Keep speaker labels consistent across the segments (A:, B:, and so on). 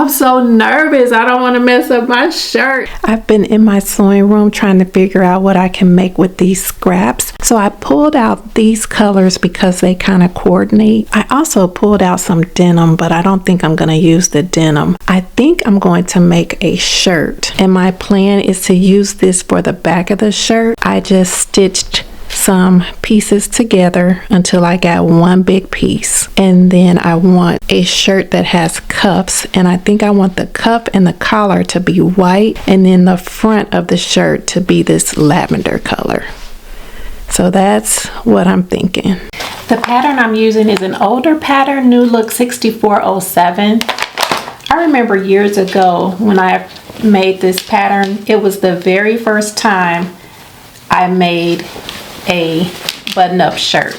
A: I'm so nervous. I don't want to mess up my shirt. I've been in my sewing room trying to figure out what I can make with these scraps. So I pulled out these colors because they kind of coordinate. I also pulled out some denim, but I don't think I'm going to use the denim. I think I'm going to make a shirt, and my plan is to use this for the back of the shirt. I just stitched some pieces together until I got one big piece, and then I want a shirt that has cuffs, and I think I want the cuff and the collar to be white, and then the front of the shirt to be this lavender color. So that's what I'm thinking. The pattern I'm using is an older pattern, New Look 6407. I remember years ago when I made this pattern, it was the very first time I made a button-up shirt.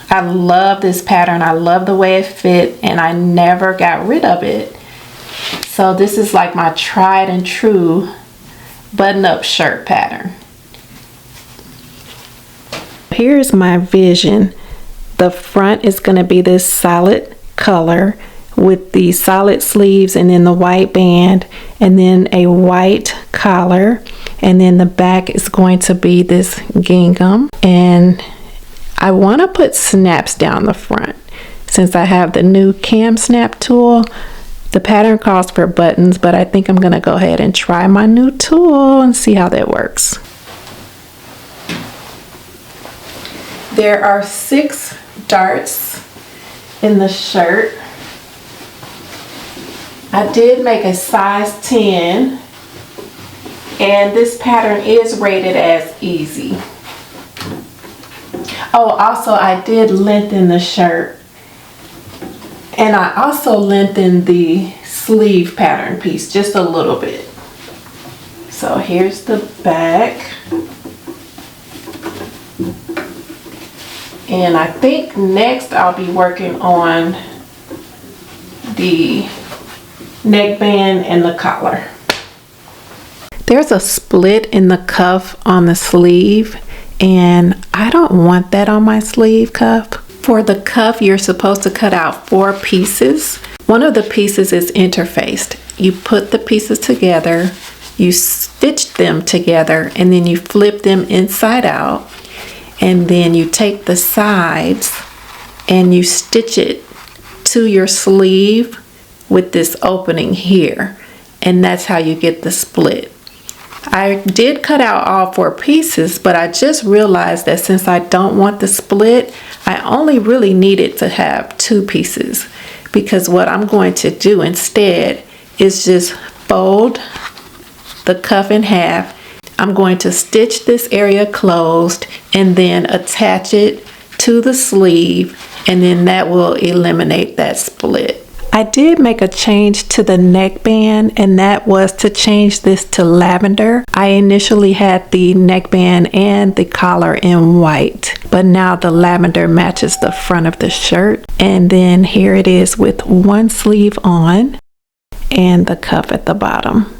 A: I love this pattern. I love the way it fit, and I never got rid of it. So this is like my tried and true button-up shirt pattern. Here's my vision. The front is going to be this solid color with the solid sleeves and then the white band and then a white collar, and then the back is going to be this gingham, and I want to put snaps down the front. Since I have the new KAMsnap tool, the pattern calls for buttons, but I think I'm going to go ahead and try my new tool and see how that works. There are 6 darts in the shirt. I did make a size 10, and this pattern is rated as easy. Oh, also I did lengthen the shirt, and I also lengthened the sleeve pattern piece just a little bit. So here's the back. And I think next I'll be working on the neckband and the collar. There's a split in the cuff on the sleeve, and I don't want that on my sleeve cuff. For the cuff, you're supposed to cut out 4 pieces. One of the pieces is interfaced. You put the pieces together, you stitch them together, and then you flip them inside out, and then you take the sides and you stitch it to your sleeve with this opening here, and that's how you get the split. I did cut out all 4 pieces, but I just realized that since I don't want the split, I only really needed to have 2 pieces, because what I'm going to do instead is just fold the cuff in half. I'm going to stitch this area closed and then attach it to the sleeve, and then that will eliminate that split. I did make a change to the neckband, and that was to change this to lavender. I initially had the neckband and the collar in white, but now the lavender matches the front of the shirt. And then here it is with one sleeve on and the cuff at the bottom.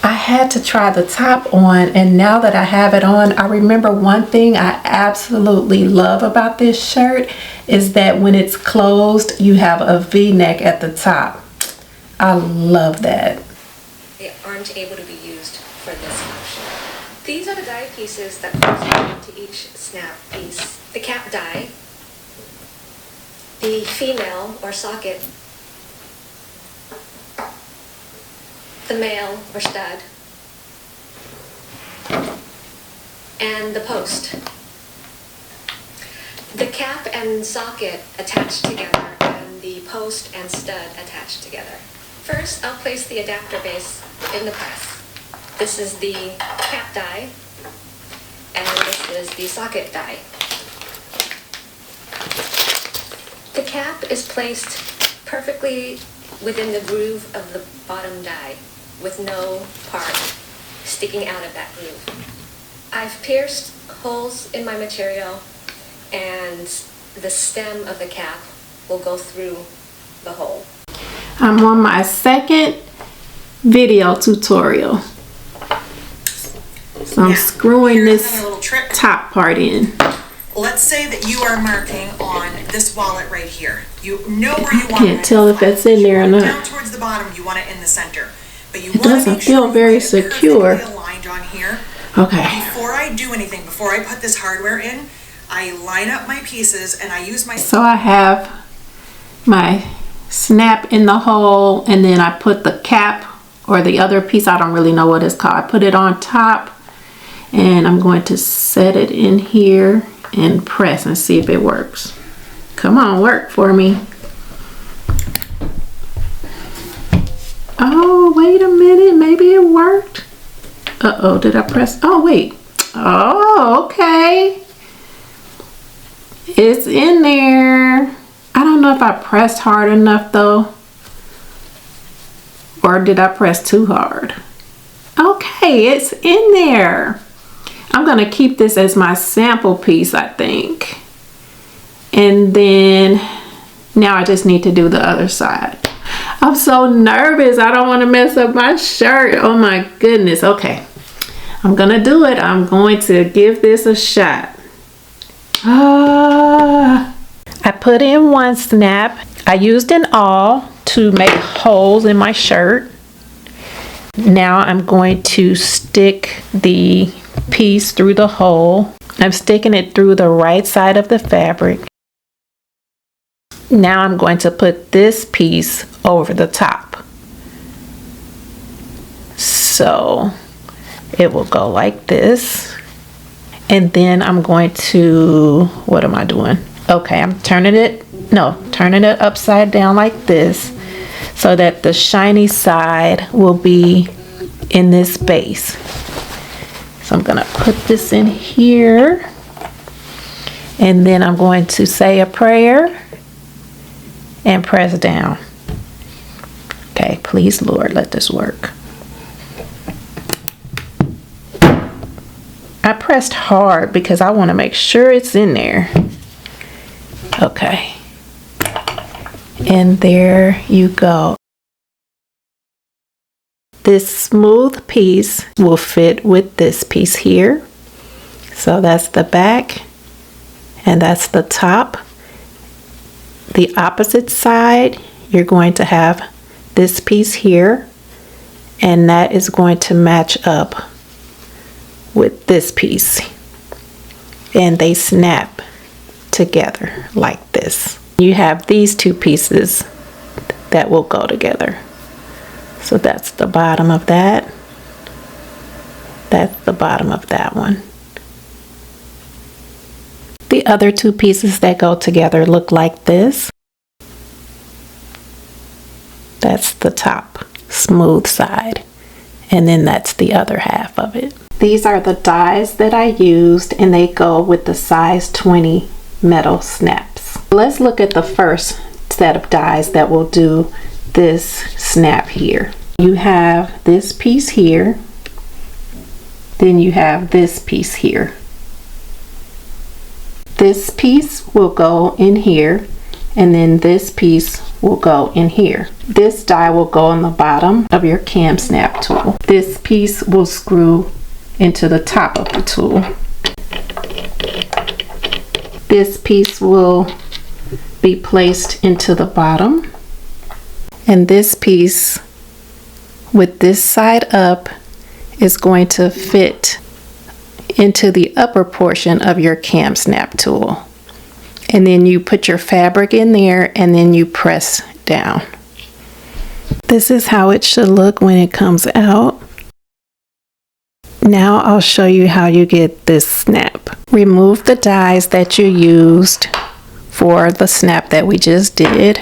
A: I had to try the top on, and now that I have it on, I remember one thing I absolutely love about this shirt is that when it's closed, you have a V-neck at the top. I love that.
B: They aren't able to be used for this function. These are the die pieces that correspond to each snap piece. The cap die, the female or socket, the male or stud, and the post. The cap and socket attached together, and the post and stud attached together. First, I'll place the adapter base in the press. This is the cap die, and this is the socket die. The cap is placed perfectly within the groove of the bottom die, with no part sticking out of that groove. I've pierced holes in my material, and the stem of the cap will go through the hole.
A: I'm on my second video tutorial. So I'm screwing this top part in.
C: let's say that you are marking on this wallet right here. You know where you want it.
A: Can't tell if it's in there or not.
C: Down towards the bottom, you want it in the center. But you
A: It
C: want to
A: doesn't
C: make sure
A: feel very
C: you get it
A: secure.
C: perfectly aligned on here.
A: Okay.
C: Before I do anything, before I put this hardware in, I line up my pieces and I use my...
A: So I have my snap in the hole, and then I put the cap or the other piece, I don't really know what it's called. I put it on top, and I'm going to set it in here and press and see if it works. Come on, work for me. Oh, wait a minute, maybe it worked. Uh-oh, did I press? Oh, wait. Oh, okay. It's in there. I don't know if I pressed hard enough though. Or did I press too hard? Okay, it's in there. I'm gonna keep this as my sample piece, I think. And then now I just need to do the other side. I'm so nervous. I don't want to mess up my shirt. Oh my goodness. Okay, I'm gonna do it. I'm going to give this a shot. I put in one snap. I used an awl to make holes in my shirt. Now I'm going to stick the piece through the hole. I'm sticking it through the right side of the fabric. Now I'm going to put this piece over the top. So it will go like this. And then I'm going to, what am I doing? Okay, I'm turning it upside down like this so that the shiny side will be in this base. So I'm gonna put this in here, and then I'm going to say a prayer and press down. Okay, please Lord, let this work. I pressed hard because I want to make sure it's in there. Okay. And there you go. This smooth piece will fit with this piece here. So that's the back and that's the top. The opposite side, you're going to have this piece here, and that is going to match up with this piece, and they snap together like this. You have these two pieces that will go together. So that's the bottom of that. That's the bottom of that one. The other two pieces that go together look like this. That's the top, smooth side, and then that's the other half of it. These are the dies that I used, and they go with the size 20 metal snaps. Let's look at the first set of dies that will do this snap here. You have this piece here, then you have this piece here. This piece will go in here, and then this piece will go in here. This die will go on the bottom of your KAMsnap tool. This piece will screw into the top of the tool. This piece will be placed into the bottom, and this piece with this side up is going to fit into the upper portion of your KAMsnap tool. And then you put your fabric in there, and then you press down. This is how it should look when it comes out. Now I'll show you how you get this snap. Remove the dies that you used for the snap that we just did.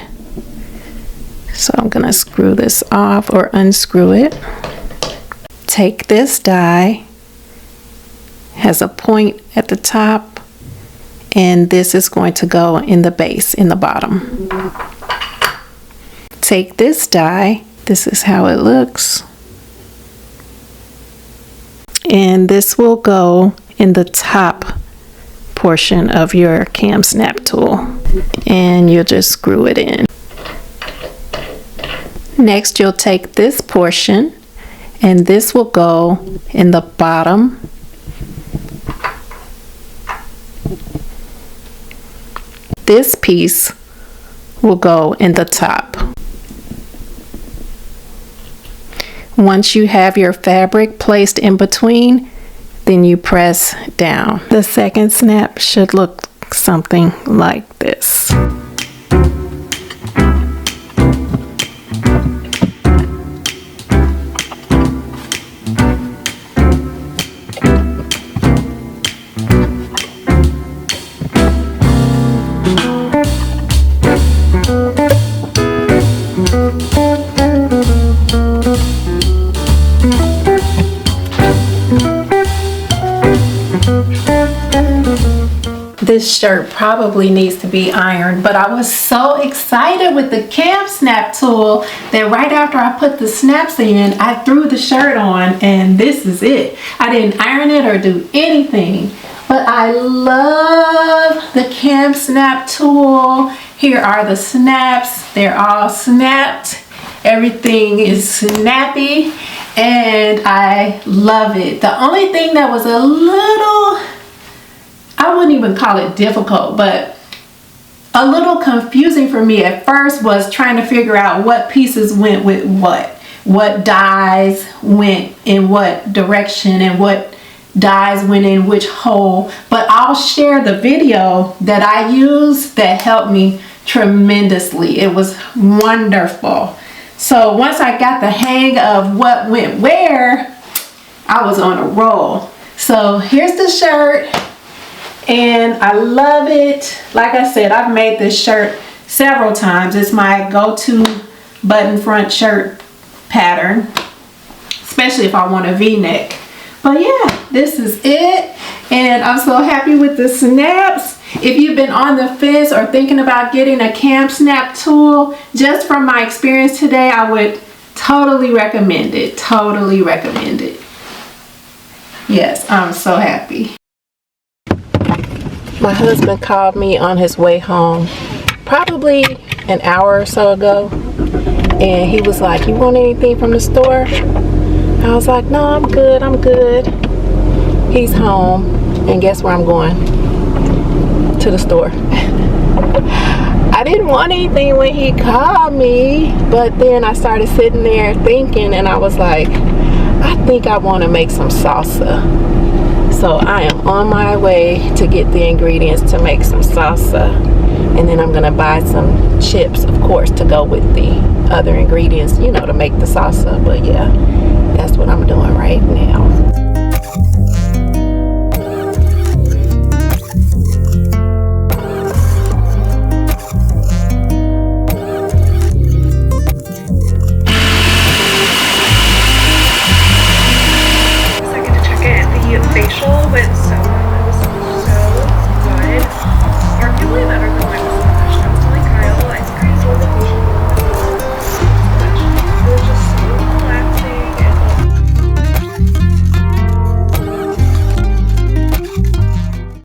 A: So I'm gonna screw this off or unscrew it. Take this die, has a point at the top, and this is going to go in the base, in the bottom. Take this die, this is how it looks, and this will go in the top portion of your KAMsnap tool, and you'll just screw it in. Next, you'll take this portion, and this will go in the bottom this piece will go in the top. Once you have your fabric placed in between, then you press down. The second snap should look something like this. This shirt probably needs to be ironed, but I was so excited with the KAMsnap tool that right after I put the snaps in, I threw the shirt on, and this is it. I didn't iron it or do anything, but I love the KAMsnap tool. Here are the snaps. They're all snapped. Everything is snappy, and I love it. The only thing that was a little, I wouldn't even call it difficult, but a little confusing for me at first was trying to figure out what pieces went with what dyes went in what direction and what dyes went in which hole. But I'll share the video that I used that helped me tremendously. It was wonderful. So once I got the hang of what went where, I was on a roll. So here's the shirt. And I love it. Like I said, I've made this shirt several times. It's my go-to button front shirt pattern, especially if I want a V-neck. But yeah, this is it. And I'm so happy with the snaps. If you've been on the fence or thinking about getting a KAMsnap tool, just from my experience today, I would totally recommend it. Totally recommend it. Yes, I'm so happy. My husband called me on his way home probably an hour or so ago, and he was like, "You want anything from the store?" I was like, "No, I'm good, I'm good." He's home, and guess where I'm going? To the store. I didn't want anything when he called me, but then I started sitting there thinking, and I was like, I think I want to make some salsa. So I am on my way to get the ingredients to make some salsa, and then I'm gonna buy some chips, of course, to go with the other ingredients, you know, to make the salsa. But yeah, that's what I'm doing right now.
D: Second to check it. The facial with